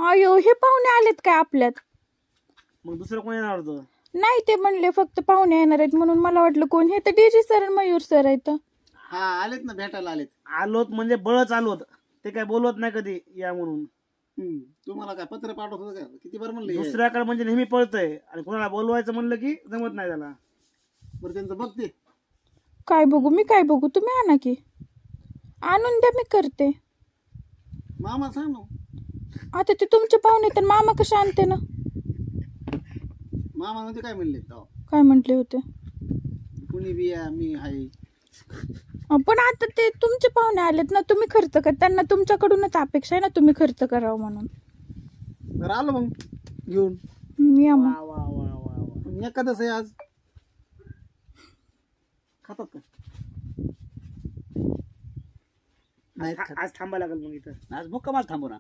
अयो हे पाहुणे आलेत काय आपल्यात? मग दुसरं कोण येणार होतं? नाही ते म्हणले फक्त पाहुणे येणार आहेत म्हणून मला वाटलं कोण. हे तर डीजी सर आणि मयूर सर आहेत. हा आलेत ना, भेटायला आलेत. आलोत म्हणजे बळच आलोत, ते काय बोलवत नाही कधी या म्हणून. तुम्हाला काय पत्र पाठवत होतं का? किती बरं म्हणलं ये. दुसऱ्याकडे म्हणजे नेहमी पळतय, आणि कोणाला बोलवायचं म्हणलं की जमत नाही त्याला. बरं त्यांचं बघते. काय बघू मी काय बघू, तुम्ही आणा की. आणून द्या मी करते. मामा सांग ना. आता ते तुमचे पाहुणे तर मामा कशा आणते ना. मामा म्हणजे काय म्हणले तेव्हा? काय म्हटले होते? कुणी बी या, मी आहे. पण आता ते तुमचे पाहुणे आलेत ना, तुम्ही खर्च कर. त्यांना तुमच्याकडूनच अपेक्षा आहे ना तुम्ही खर्च करावं म्हणून. बरं आलो मग घेऊन. या मग. वा वा वा वा वा. एखादच आहे आज. खातात का? नाही आज थांबायला लागेल मग इथं. आज मुक्कामाला थांबू ना.